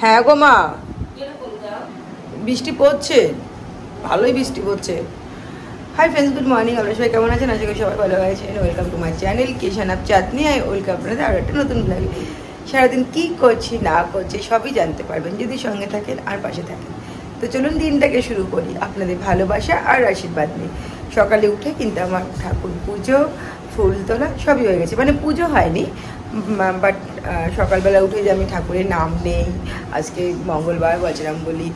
হ্যাঁ গো মা, বৃষ্টি পড়ছে, ভালোই বৃষ্টি পড়ছে। Hi friends, good morning. আপনারা সবাই কেমন আছেন? আশা করি সবাই ভালো আছেন। Welcome to my channel Kisan up Chandni. Welcome আপনাদের আরও একটা নতুন ব্লগে। সারাদিন কী করছি না করছি সবই জানতে পারবেন যদি সঙ্গে থাকেন আর পাশে থাকেন। তো চলুন দিনটাকে শুরু করি আপনাদের ভালোবাসা আর আশীর্বাদ নিয়ে। সকালে উঠে কিন্তু আমার ঠাকুর পুজো, ফুল তোলা সবই হয়ে গেছে, মানে পুজো হয়নি, বাট সকালবেলা উঠে যে আমি ঠাকুরের নাম নেই, আজকে মঙ্গলবার, বজরংবলী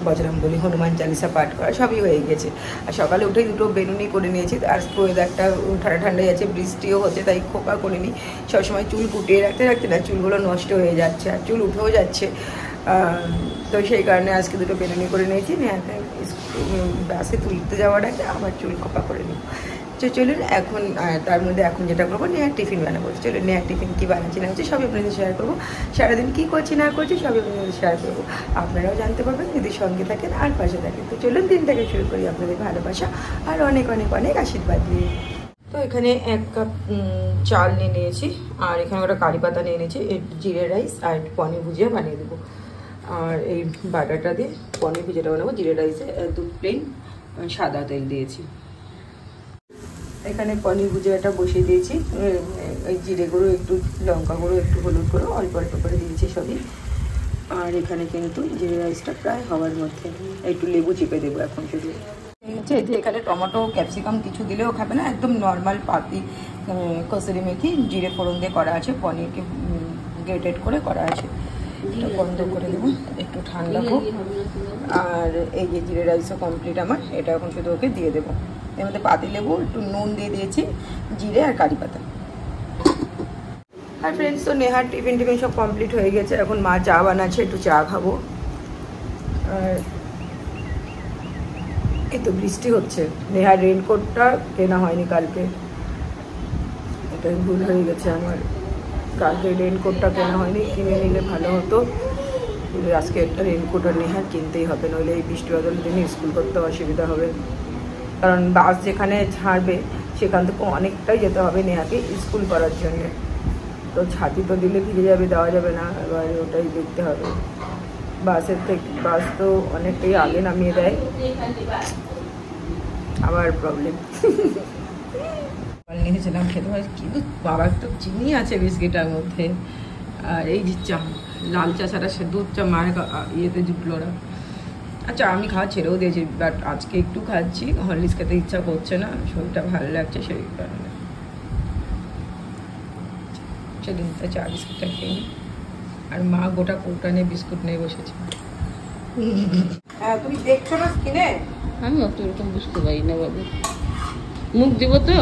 বজরংবলী হনুমান চালিসা পাঠ করা সবই হয়ে গেছে। আর সকালে উঠেই দুটো বেনুনি করে নিয়েছি। আর ওয়েদারটা ঠান্ডা ঠান্ডা যাচ্ছে, বৃষ্টিও হচ্ছে, তাই খোপা করে নিই। সবসময় চুল কুটিয়ে রাখতে রাখতে না চুলগুলো নষ্ট হয়ে যাচ্ছে আর চুল উঠেও যাচ্ছে। তো সেই কারণে আজকে দুটো বেনুনি করে নিয়েছি। বাসে তুলতে যাওয়ার আগে আমার চুল খোপা করে নিই। তো চলুন এখন তার মধ্যে এখন যেটা করবো, নেহার টিফিন বানাবো। চলুন নেহার টিফিন কী বানাচ্ছি না হচ্ছে সবই আপনাদের শেয়ার করবো। সারাদিন কী করছি না করছি সবই আপনাদের শেয়ার করবো, আপনারাও জানতে পারবেন যদি সঙ্গে থাকেন আর পাশে থাকেন। তো চলুন দিনটাকে শুরু করি আপনাদের ভালোবাসা আর অনেক অনেক অনেক আশীর্বাদ নিয়ে। তো এখানে 1 কাপ চাল নিয়ে নিয়েছি, আর এখানে ওটা কারি পাতা নিয়ে নিয়েছি, জিরে রাইস আর পনির ভুজিয়া বানিয়ে দেবো। আর এই বাটারটা দিয়ে পনির ভুজিয়াটা বানাবো। জিরে রাইসে একদম প্লেন সাদা তেল দিয়েছি। এখানে পনির ভুজিয়াটা বসিয়ে দিয়েছি। এই জিরে গুঁড়ো একটু, লঙ্কা গুঁড়ো একটু, হলুদ গুঁড়ো অল্প অল্প করে দিয়েছি সবই। আর এখানে কিন্তু জিরে রাইসটা প্রায় হওয়ার মধ্যে, একটু লেবু চিপে দেবো এখন শুধু। এখানে টমেটো ক্যাপসিকাম কিছু দিলেও খাবে না, একদম নর্মাল পাতি কসুরি মেথি জিরে ফোড়ন দিয়ে করা আছে, পনিরকে গ্রেটেড করে করা আছে। এটা বন্ধ করে দেবো, একটু ঠান্ডা হোক। আর এই যে জিরে রাইসও কমপ্লিট আমার, এটা এখন শুধু ওকে দিয়ে দেবো। এর মধ্যে পাতি লেবু, একটু নুন দিয়ে দিয়েছি, জিরে আর কারি পাতা। আর ফ্রেন্ডস, তো নেহার টিফিন সব কমপ্লিট হয়ে গেছে। এখন মা চা বানাচ্ছে, একটু চা খাবো। আর এই তো বৃষ্টি হচ্ছে। নেহার রেনকোটটা কেনা হয়নি কালকে, এটা ভুল হয়ে গেছে আমার। কালকে রেনকোটটা কেনা হয়নি, কিনে নিলে ভালো হতো। আজকে একটা রেনকোট আর নেহার কিনতেই হবে, নইলে এই বৃষ্টি বাদলের দিনে স্কুল করতে অসুবিধা হবে। কারণ বাস যেখানে ছাড়বে সেখান থেকে অনেকটাই যেতে হবে নেহাকে স্কুল করার জন্য। তো ছাতি তো দিলে ভিজে যাবে, দেওয়া যাবে না, এবার ওটাই দেখতে হবে। বাসের থেকে বাস তো অনেকটাই আগে নামিয়ে দেয়, আবার প্রবলেম। নিয়েছিলাম খেতে হয়, কিন্তু বাবার তো চিনি আছে বিস্কিটার মধ্যে। আর এই যে চা, লাল চা ছাড়া সে দুধ চা মায়ের ইয়েতে জুটলো না। আচ্ছা, আমি খাওয়া ছেড়েও দিয়েছি, বাট আজকে একটু খাচ্ছি। হরলিক্স খেতে ইচ্ছা করছে না, শরীরটা ভালো লাগছে সেই কারণে। চলুন তা চা বিস্কুটটা খেয়ে নিই। আর মা গোটা কৌটা নিয়ে বিস্কুট নিয়ে বসেছে। হ্যাঁ, তুমি দেখছো না স্কিনে? আমি অত এরকম বুঝতে পারি না বাবু। মুখ দিব তো?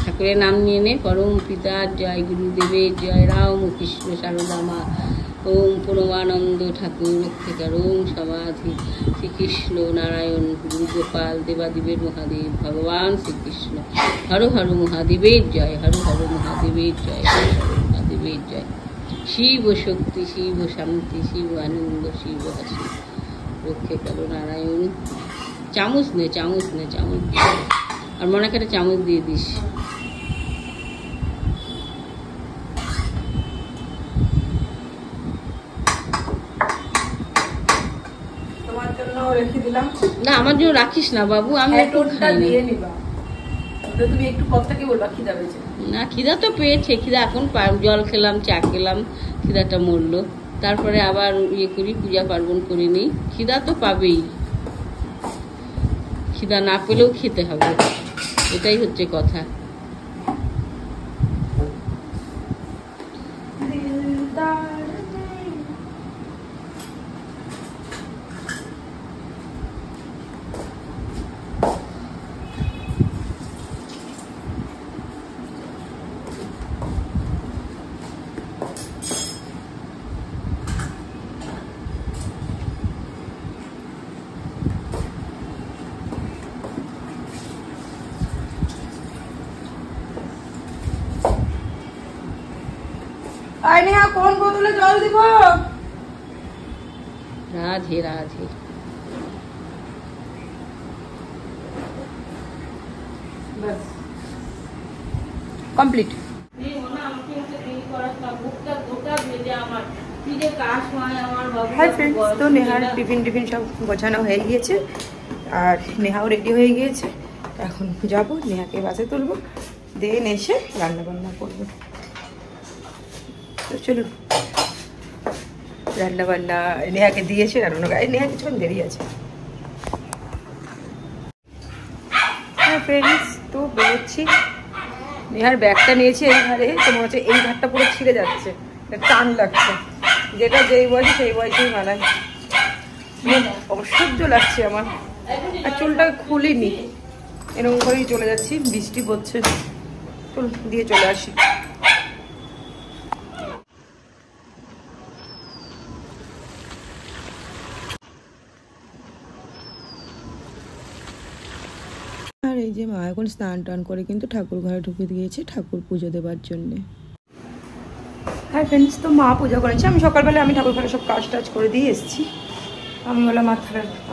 ঠাকুরের নাম নিয়ে নে। পরম পিতা জয়, গুরুদেবের জয়, রাম কৃষ্ণ সারদা মা, ওম পরমানন্দ ঠাকুর রক্ষেকার, ওম সমাধি শ্রীকৃষ্ণ নারায়ণ গুরু গোপাল দেবাদেবের মহাদেব ভগবান শ্রীকৃষ্ণ, হর হর মহাদেবের জয়, হর হর মহাদেবের জয়, হর হর মহাদেবের জয়। শিব শক্তি, শিব শান্তি, শিব আনন্দ, শিব হাসি, রক্ষেকার নারায়ণ। চামচ নে, চামচ নে, চামচ। আর মনে করে চামচ দিয়ে দিস। না, আমার জন্য রাখিস না বাবু, আমি একটু খাই না। তুমি একটু কথা কি বলবা, খিদা পেয়েছে না? খিদা তো পেয়েছে, খিদা এখন জল খেলাম, চা খেলাম, খিদাটা মরলো। তারপরে আবার ইয়ে করি, পূজা পার্বণ করে নিই, খিদা তো পাবেই। খিদা না পেলেও খেতে হবে, এটাই হচ্ছে কথা। নেহা, কোন বোতলে জল দিব? Radhe Radhe. Complete. Hi friends, তো নেহার টিফিন সব গোছানো হয়ে গিয়েছে আর নেহাও রেডি হয়ে গিয়েছে। এখন যাব নেহাকে বাসে তুলবো, দেন এসে রান্নাবান্না করবো। তো চলুন, রান্নাবান্না নেহাকে দিয়েছে, রান্না নেহা কিছুক্ষণ দেরি আছে। হ্যাঁ ফ্রেন্ডস, তো বেরোচ্ছি। নেহার ব্যাগটা নিয়েছি এই ঘরে, তো মনে হচ্ছে এই ঘাটটা পুরো ছিঁড়ে যাচ্ছে, টান লাগছে। যেটা যেই বয়সে সেই বয়সেই মানায়, অসহ্য লাগছে আমার। আর চুলটা খুলিনি, এরকম করেই চলে যাচ্ছি, বৃষ্টি পড়ছে। চুল দিয়ে চলে আসি। আর এই যে মা এখন স্নান টান করে কিন্তু ঠাকুর ঘরে ঢুকে দিয়েছে ঠাকুর পুজো দেওয়ার জন্যে। হ্যাঁ ফ্রেন্ডস, তো মা পূজা করেছে। আমি সকালবেলা ঠাকুর ঘরে সব কাজ টাজ করে দিয়ে এসেছি। আমি বললাম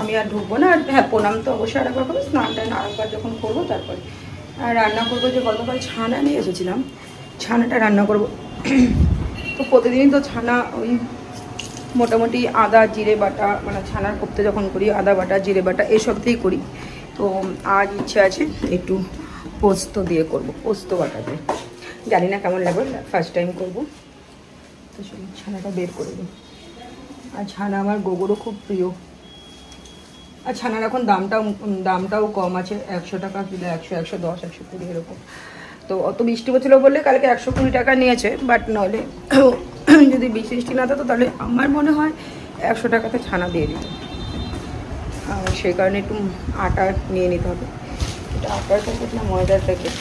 আমি আর ঢুকবো না। আর হ্যাঁ, প্রণাম তো অবশ্যই আরেকবার করবো, স্নান টান আরেকবার যখন করবো তারপরে। আর রান্না করবো যে গতকাল ছানা নিয়ে এসেছিলাম, ছানাটা রান্না করবো। তো প্রতিদিনই তো ছানা ওই মোটামুটি আদা জিরে বাটা, মানে ছানার কোপ্তে যখন করি আদা বাটা জিরে বাটা এসব দিয়েই করি। তো আজ ইচ্ছে আছে একটু পোস্ত দিয়ে করব, পোস্ত বাটা দিয়ে। জানি না কেমন লাগবে, ফার্স্ট টাইম করবো। তো ছানাটা বের করে দিই। আর ছানা আমার গোগরও খুব প্রিয়। আর ছানার এখন দামটাও কম আছে, 100 টাকা কিলো, 100, 110, 120 এরকম। তো অত বৃষ্টি হচ্ছিলো বললে কালকে 120 টাকা নিয়েছে, বাট নাহলে যদি বৃষ্টি না থাকতো তাহলে আমার মনে হয় 100 টাকাতে ছানা দিয়ে দিত। আর সেই কারণে একটু আটা নিয়ে নিতে হবে। এটা আটার প্যাকেট না ময়দার প্যাকেট?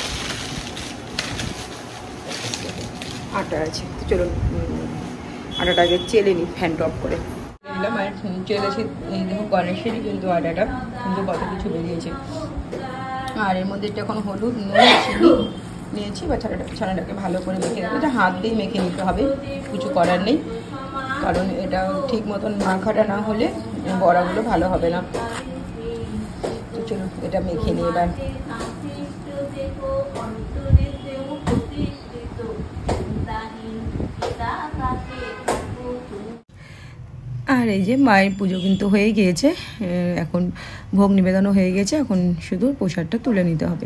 আটা আছে। তো চলুন আটাটা আগে চেলে নিই ফ্যান অফ করে। দিলাম আর চেলেছি। এই দেখো গণেশেরই কিন্তু আটাটা, কিন্তু কত কিছু বেরিয়েছে। আর এর মধ্যে এখন হলুদ, নুন, চিনি নিয়েছি। বা ছানাটাকে ভালো করে মেখে নেবো। এটা হাত দিয়ে মেখে নিতে হবে, কিছু করার নেই। কারণ এটা ঠিক মতন মাখাটা না হলে বড়াগুলো ভালো হবে না। তো চলুন এটা মেখে নিই এবার। আর এই যে মায়ের পুজো কিন্তু হয়ে গিয়েছে, এখন ভোগ নিবেদনও হয়ে গেছে। এখন শুধু প্রসাদটা তুলে নিতে হবে।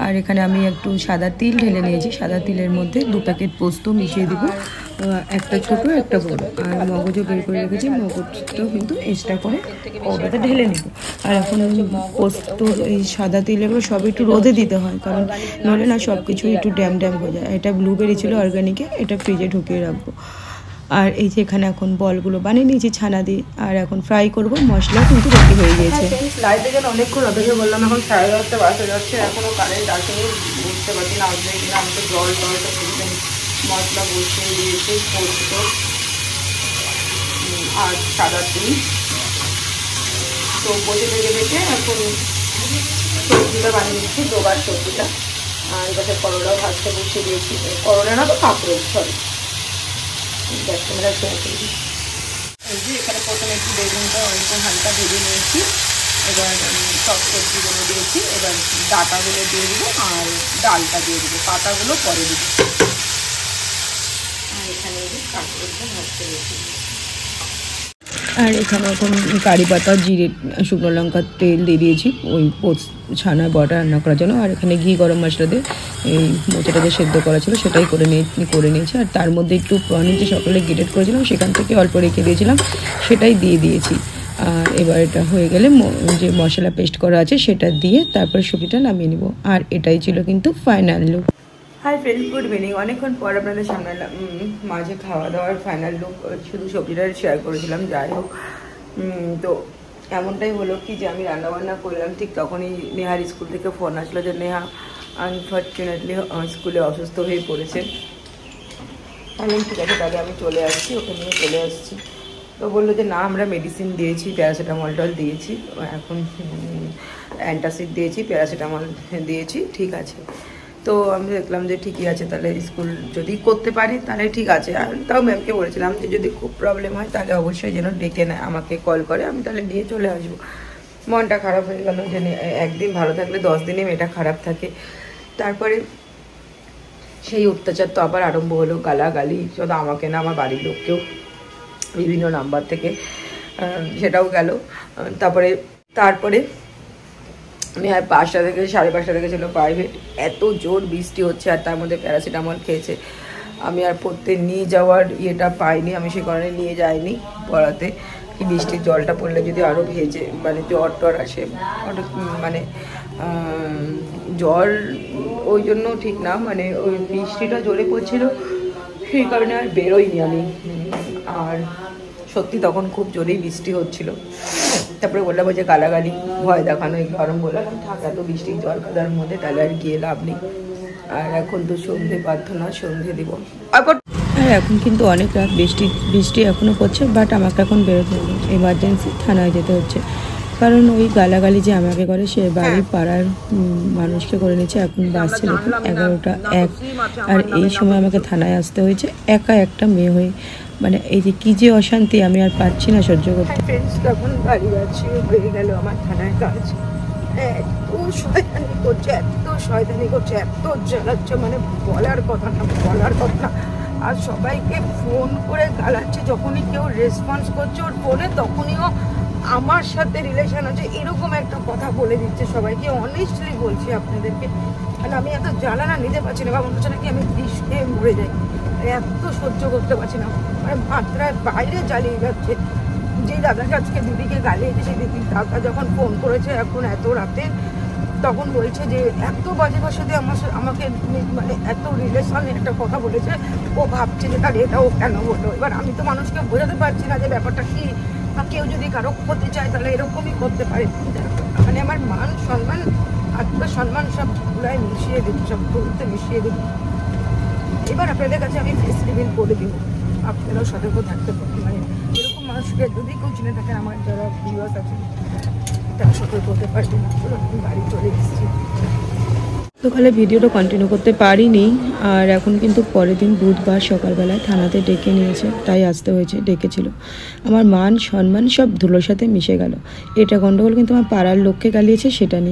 আর এখানে আমি একটু সাদা তিল ঢেলে নিয়েছি। সাদা তিলের মধ্যে 2 প্যাকেট পোস্ত মিশিয়ে দিব, একটা ছোটো একটা বড়ো। আর মগজও বের করে রেখেছি, মগজটাও কিন্তু এক্সট্রা করে ওটাতে ঢেলে নিব। আর এখন পোস্ত এই সাদা তিল এগুলো সব একটু রোদে দিতে হয়, কারণ নইলে না সব কিছু একটু ড্যাম হয়ে যায়। এটা ব্লুবেরি ছিল অর্গানিকে, এটা ফ্রিজে ঢুকিয়ে রাখবো। আর এই যে এখানে এখন বলগুলো বানিয়ে নিয়েছি ছানা দিয়ে। আর এখন ফ্রাই করব, মশলা কিন্তু রেডি হয়ে গিয়েছে। লাইটে যেন অনেকক্ষণ অপেক্ষা করলাম, এখন 10:30 বাজতে যাচ্ছে, এখনও কারেন্ট আসেনি। বুঝতে পারছি না আসবে কিনা। আমি তো জলটা মশলা বসিয়ে দিয়েছি, পোস্ত আর সাদা তিল। তো বসে দেখে এখন সবজিটা বানিয়ে দিচ্ছি, ডোবার সবজিটা। আর এবার করলাও ভাজতে বসিয়ে দিয়েছি। করলা না তো কাঁকড়ো, সরি। এই যে এখানে প্রথমে একটু বেগুনটা ওইরকম হালকা ভেজে নিয়েছি। এবার সব সবজিগুলো দিয়েছি। এবার ডাটাগুলো দিয়ে দেবো আর ডালটা দিয়ে দেবো, পাতাগুলো পরে দেবো। আর এখানে কাঁকড়োটা ভাজতে দিয়েছি। আর এখানে এখন কারি পাতা, জিরে, শুকনো লঙ্কার তেল দিয়ে দিয়েছি ওই ছানা বড়া রান্না করার জন্য। আর এখানে ঘি গরম মশলা দিয়ে এই মোচাটা যে সেদ্ধ করা ছিল সেটাই করে নিয়েছি। আর তার মধ্যে একটু পনির যে সকালে গ্রেট করেছিলাম সেখান থেকে অল্প রেখে দিয়েছিলাম, সেটাই দিয়ে দিয়েছি। আর এবার এটা হয়ে গেলে যে মশলা পেস্ট করা আছে সেটা দিয়ে তারপরে সবজিটা নামিয়ে নেব। আর এটাই ছিল কিন্তু final look. Hi friends, good evening. অনেকক্ষণ পর আপনাদের সামনে মাঝে খাওয়া দাওয়ার ফাইনাল লুক, শুধু সবজিটা শেয়ার করেছিলাম। যাই হোক, তো এমনটাই হলো কি যে আমি রান্নাবান্না করলাম, ঠিক তখনই নেহার স্কুল থেকে ফোন আসলো যে নেহা আনফর্চুনেটলি স্কুলে অসুস্থ হয়ে পড়েছে। আমি ঠিক আছে তাহলে আমি চলে আসছি, ওকে নিয়ে চলে আসছি। তো বললো যে না, আমরা মেডিসিন দিয়েছি, প্যারাসিটামল দিয়েছি, এখন অ্যান্টাসিড দিয়েছি, প্যারাসিটামল দিয়েছি, ঠিক আছে। তো আমি দেখলাম যে ঠিকই আছে, তাহলে স্কুল যদি করতে পারি তাহলে ঠিক আছে। আর তাও ম্যামকে বলেছিলাম যে যদি খুব প্রবলেম হয় তাহলে অবশ্যই যেন ডেকে নেয়, আমাকে কল করে, আমি তাহলে নিয়ে চলে আসবো। মনটা খারাপ হয়ে গেল যে একদিন ভালো থাকলে 10 দিনে মেয়েটা খারাপ থাকে। তারপরে সেই অত্যাচার তো আবার আরম্ভ হলো, গালাগালি, শুধু আমাকে না আমার বাড়ির লোককেও। বিভিন্ন নাম্বার থেকে, সেটাও গেল। তারপরে আমি আর 5টা থেকে 5:30 থেকে ছিল প্রাইভেট। এত জোর বৃষ্টি হচ্ছে আর তার মধ্যে প্যারাসিটামল খেয়েছে, আমি আর পড়তে নিয়ে যাওয়ার ইয়েটা পাইনি, আমি সে কারণে নিয়ে যাইনি পড়াতে। কি বৃষ্টির জলটা পড়লে যদি আরও ভেজে মানে জ্বর টর আসে, ওটা মানে জ্বর ওই জন্য ঠিক না, মানে ওই বৃষ্টিটা জোরে পড়ছিল সেই কারণে আর বেরোইনি আমি। আর সত্যি তখন খুব জোরেই বৃষ্টি হচ্ছিল। তারপরে বললাম যে গালাগালি ভয় দেখানো এগুলো আরম্ভ বললাম, থাক এত বৃষ্টির জল কাদার মধ্যে তাহলে আর গিয়ে লাভ নেই। আর এখন তো সন্ধে প্রার্থনা, সন্ধে দিব। আর এখন কিন্তু অনেক রাত, বৃষ্টি এখনও পড়ছে, বাট আমাকে এখন বেরোতে হবে, এমার্জেন্সি থানায় যেতে হচ্ছে। কারণ ওই গালাগালি যে আমাকে করে সে বাড়ির পাড়ার মানুষকে করে নিচ্ছে। এখন বাজছে দেখুন 11:01, আর এই সময় আমাকে থানায় আসতে হয়েছে একা একটা মেয়ে হয়ে। মানে এই যে কী যে অশান্তি, আমি আর পারছি না সহ্য করতে। ফ্রেন্ডস তখন বাড়ি যাচ্ছি, হয়ে গেল আমার থানায় কাজ। এত শয়তানি করছে, এত জ্বালাচ্ছে, মানে বলার কথা না। আর সবাইকে ফোন করে গালাচ্ছে, যখনই কেউ রেসপন্স করছে ওর ফোনে তখনইও আমার সাথে রিলেশন আছে এরকম একটা কথা বলে দিচ্ছে সবাইকে। অনেস্টলি বলছি আপনাদেরকে, মানে আমি এত জ্বালানা নিতে পারছি না, বা মনে হচ্ছে নাকি আমি বিষ খেয়ে মরে যাই, এত সহ্য করতে পারছি না, মানে মাত্রায় বাইরে জ্বালিয়ে যাচ্ছে। যেই দাদাকে আজকে দিদিকে গালিয়েছে, সেই দিদির দাদা যখন ফোন করেছে এখন এত রাতে, তখন বলছে যে এত বাজে ভাষাতে আমাকে মানে এত রিলেশন একটা কথা বলেছে, ও ভাবছে যে তার এটা ও কেন বললো। এবার আমি তো মানুষকে বোঝাতে পারছি না যে ব্যাপারটা কি, বা কেউ যদি কারো করতে চায় তাহলে এরকমই করতে পারে। মানে আমার মান সম্মান আত্মসম্মান সব গুলাই মিশিয়ে দেবো, সব বলতে মিশিয়ে দেবো। এবার আপনাদের কাছে আমি ফেস রিভিল করে দিব, আপনারাও সতর্ক থাকতে পারেন। মানে এরকম মানুষকে যদি কেউ চিনে থাকেন, আমার যারা ভিউয়ার্স আছে তারা সতর্ক হতে পারবেন। আমি বাড়ি চলে এসেছি। সকালে ভিডিওটা কন্টিনিউ করতে পারিনি, আর এখন কিন্তু পরের দিন বুধবার সকালবেলায় থানাতে ডেকে নিয়েছে, তাই আসতে হয়েছে। ডেকেছিল, আমার মান সম্মান সব ধুলোর সাথে মিশে গেল। এটা গন্ডগোল কিন্তু আমার পাড়ার লোককে গালিয়েছে সেটা নিয়ে।